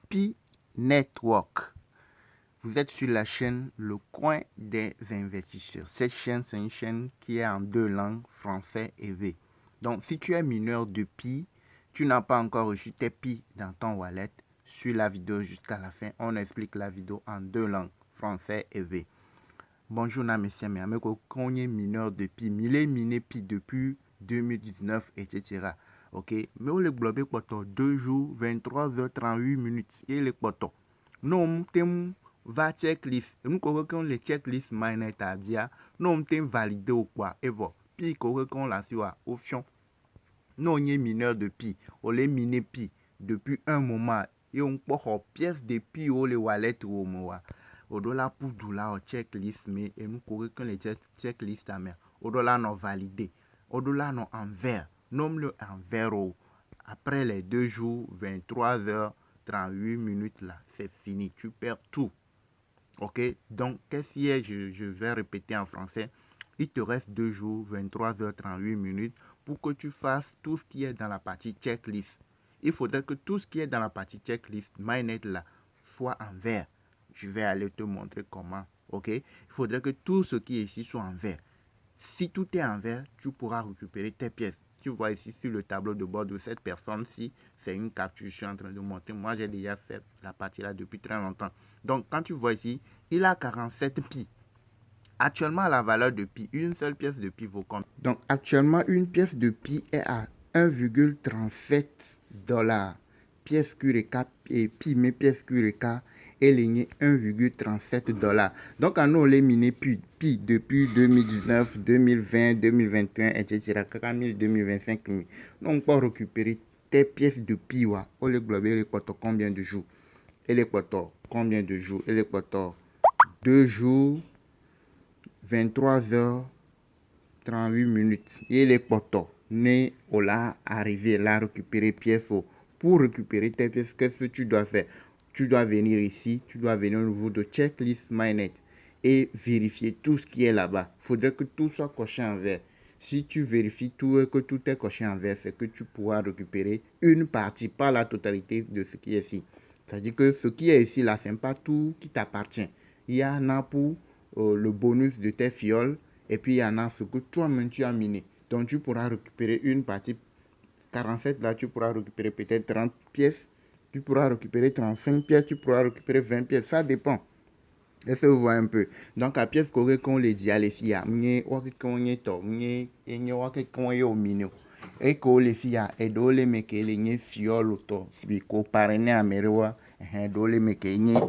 Pi Network. Vous êtes sur la chaîne Le Coin des investisseurs. Cette chaîne, c'est une chaîne qui est en deux langues, français et V. Donc, si tu es mineur de Pi, tu n'as pas encore reçu tes Pi dans ton wallet, sur la vidéo jusqu'à la fin, on explique la vidéo en deux langues, français et V. Bonjour, messieurs, mais on est mineur de Pi, il est miné Pi depuis 2019, etc. Ok, mais on le globé pour 2 jours, 23h38 minutes. Et le poto. Non, t'es va checklist. Nous qu'on les checklist miner ta dia. Non, t'es validé ou quoi. Et voilà. Puis qu'on la sur option. Non, on est mineur de Pi. On les miné Pi depuis un moment. Et on peut avoir pièces de Pi ou les wallets ou au mois. Au dollar pour dollar checklist mais et nous qu'on les checklist à mer. Au dollar non validé. Au dollar non en vert. Nomme-le en vert. Après les 2 jours, 23h38 minutes là, c'est fini. Tu perds tout. Ok, donc qu'est-ce qui est, je vais répéter en français. Il te reste 2 jours, 23h38 minutes pour que tu fasses tout ce qui est dans la partie checklist. Il faudrait que tout ce qui est dans la partie checklist, MyNet là, soit en vert. Je vais aller te montrer comment. Ok, il faudrait que tout ce qui est ici soit en vert. Si tout est en vert, tu pourras récupérer tes pièces. Tu vois ici sur le tableau de bord de cette personne-ci, c'est une capture que je suis en train de monter. Moi, j'ai déjà fait la partie là depuis très longtemps. Donc, quand tu vois ici, il a 47 pi. Actuellement, la valeur de pi, une seule pièce de pi vaut combien? Donc, actuellement, une pièce de pi est à 1,37 $. Pièce QRK et pi, mais pièce QRK est lignée 1,37 $. Donc, en nous, les miné pi depuis 2019, 2020, 2021, etc. 2025. Donc, on peut récupérer tes pièces de pi, ou les globes, les quotas, combien de jours? Et les quotas, combien de jours? Et les quotas, 2 jours. 23h38 minutes. Et les potos, né, on l'a arrivé, là, récupérer pièces. Pour récupérer tes pièces, qu'est-ce que tu dois faire? Tu dois venir ici, tu dois venir au niveau de checklist MyNet et vérifier tout ce qui est là-bas. Il faudrait que tout soit coché en vert. Si tu vérifies tout et que tout est coché en vert, c'est que tu pourras récupérer une partie, pas la totalité de ce qui est ici. C'est-à-dire que ce qui est ici, là, ce n'est pas tout qui t'appartient. Il y en a pour le bonus de tes fioles et puis il y en a ce que toi-même tu as miné. Donc tu pourras récupérer une partie 47 là, tu pourras récupérer peut-être 30 pièces, tu pourras récupérer 35 pièces, tu pourras récupérer 20 pièces, ça dépend. Est-ce que vous voyez un peu? Donc à pièce qu'on les dit à les filles, qu'on est to, qu'on est au mino. Et que les filles, et do les mecs les fiole to, si ko parrainer à meroa, et do les mecs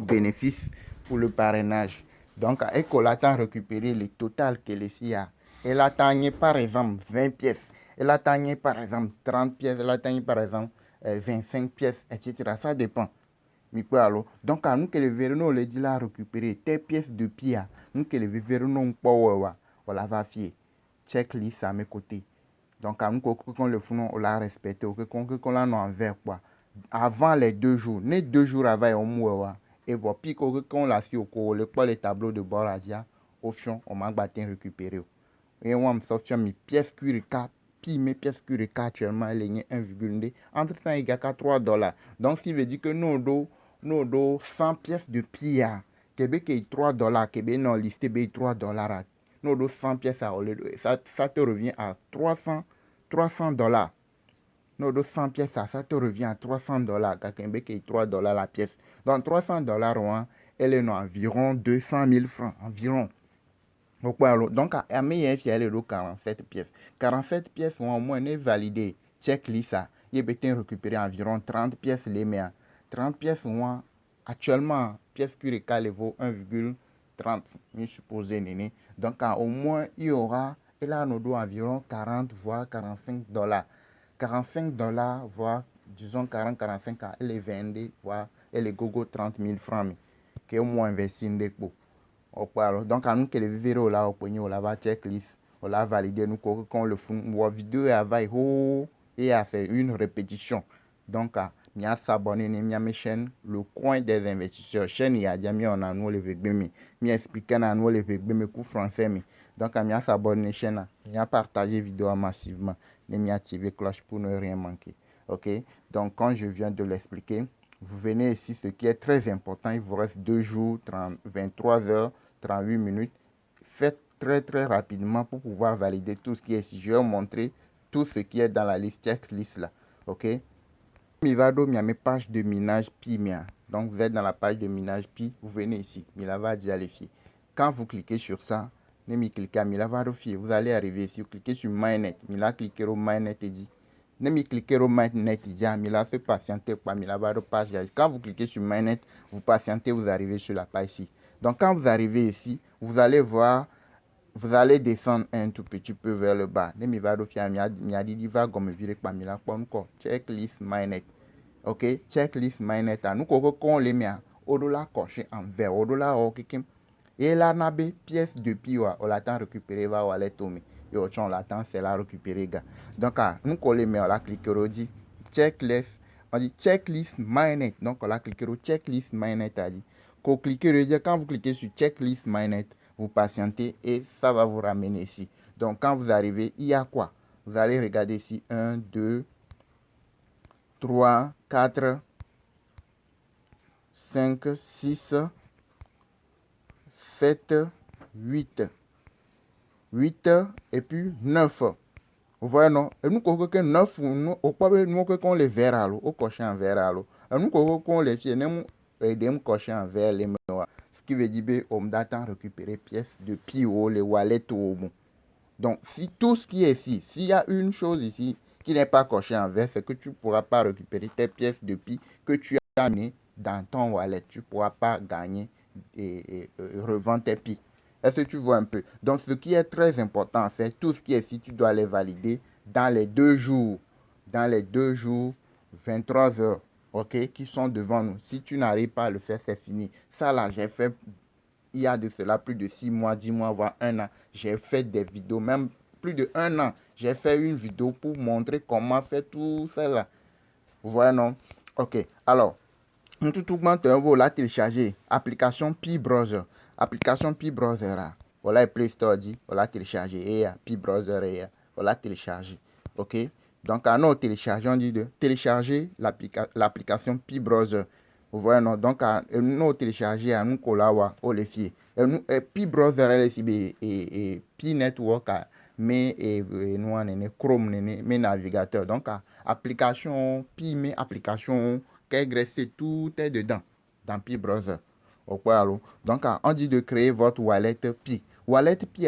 bénéfice pour le parrainage. Donc, et qu'on attend récupérer le total que les filles a. Elle attend par exemple 20 pièces. Elle attend par exemple 30 pièces. Elle attend par exemple 25 pièces, etc. Ça dépend. Donc, à nous que les verrons, les dit là récupérer tes pièces de pierre. Nous que les verrons, on la va fier. Checklist à mes côtés. Donc, à nous qu'on le font, on l'a respecté. Qu'on l'a en vert, quoi. Avant les 2 jours. Les 2 jours avant, on mouille. Et voilà, puis qu'on l'a su au les tableaux de bord à dire, au fond, on m'a battu récupérer. Et on me sortir mes pièces QRK. Puis mes pièces QRK actuellement, elles sont 1,2. Entre temps, il y a 3 $. Donc, ce qui veut dire que nous, 100 pièces de pierre, Québec est 3 $. Québec, non, listé, 3 $. Nous, 100 pièces, ça te revient à 300 $. Nous, 100 pièces, ça te revient à 300 $. Québec est 3 $ la pièce. Donc, 300 $, elle est environ 200 000 francs. Environ. Donc, à mes elle est 47 pièces. 47 pièces, au moins, est validé. Checklist, ça. Il peut récupérer environ 30 pièces, les meilleurs. 30 pièces, moi, actuellement, pièce qui vaut 1,30, je suppose, néné. Donc, au moins, il y aura, et là, nous doit environ 40, voire 45 $. 45 $, voire, disons, 40-45 $, elle est vendue, voire, elle est gogo 30 000 francs, qui est au moins investi dans des pots. Donc, à nous que les vidéos là, on va checklist, on l'a validé, nous, quand le fond, la vidéo et à faire une répétition. Donc, il y a s'abonner à ma chaîne, le coin des investisseurs. Chaîne, il y a déjà on a nous les vêtements, il expliqué à nous les vêtements coup français. Donc, il y a s'abonner à la chaîne, il y a partager vidéo massivement, il y a activer cloche pour ne rien manquer. Ok, donc quand je viens de l'expliquer, vous venez ici, ce qui est très important, il vous reste 2 jours, 23 heures, 38 minutes. Faites très rapidement pour pouvoir valider tout ce qui est ici. Je vais vous montrer tout ce qui est dans la liste checklist là. Ok. Mivado, il y a mes pages de minage Pi. Donc vous êtes dans la page de minage Pi, vous venez ici. Milava dialifié. Quand vous cliquez sur ça, vous cliquez à Milava Fier, vous allez arriver ici, vous cliquez sur Mainnet. Mila cliquez au Mainnet et dit. Vous cliquez au Mainnet et dit, Mila se patienter pas Milava page. Quand vous cliquez sur Mainnet, vous patientez, vous arrivez sur la page ici. Donc quand vous arrivez ici, vous allez voir. Vous allez descendre un tout petit peu vers le bas. Checklist Mainnet. Ok, checklist Mainnet. Nous qu'on les met au-delà coché en vert. Au-delà, ok. Et là, nabe pièce de piwa. On l'attend récupérer, va aller tomber. Et on l'attend, c'est là récupérer, gars. Donc, nous qu'on les met, on la clique, on dit checklist. On dit checklist Mainnet. Donc, on la clique, checklist Mainnet. Quand vous cliquez sur checklist Mainnet, vous patientez et ça va vous ramener ici. Donc, quand vous arrivez, il y a quoi? Vous allez regarder ici 1, 2, 3, 4, 5, 6, 7, 8. 8 et puis 9. Vous voyez, non? Et nous, que 9, nous, qu'on les verra, au cocher en verra, et nous, qu'on les fiers, nous, nous, cocher en verre, les mémoires. Ce qui veut dire, on d'attend récupérer pièces de PIO, les wallets, au bon. Donc, si tout ce qui est ici, s'il y a une chose ici qui n'est pas coché en vert, c'est que tu ne pourras pas récupérer tes pièces de pi que tu as amenées dans ton wallet. Tu ne pourras pas gagner et revendre tes pi. Est-ce que tu vois un peu? Donc, ce qui est très important, en fait, tout ce qui est ici, tu dois les valider dans les 2 jours. Dans les 2 jours, 23 heures, ok, qui sont devant nous. Si tu n'arrives pas à le faire, c'est fini. Ça, là, j'ai fait il y a de cela plus de 6 mois, 10 mois, voire 1 an. J'ai fait des vidéos, même plus de 1 an. J'ai fait une vidéo pour montrer comment faire tout ça. Vous voyez, non? Ok. Alors, tout le monde vous la télécharger. Application Pi Browser. Application Pi Browser. Voilà, Play Store dit. Voilà, télécharger. Et Pi Browser. Voilà, télécharger. Ok. Donc, à nous télécharger, on dit de télécharger l'application Pi Browser. Vous voyez, non? Donc, nous télécharger, à nous collaborer, au les fier. Pi Browser, et Pi Network, mais nous, on est Chrome, mes navigateurs. Donc, application Pi, mais application graisser, tout est dedans, dans Pi Browser. Donc, on dit de créer votre wallet Pi. Wallet Pi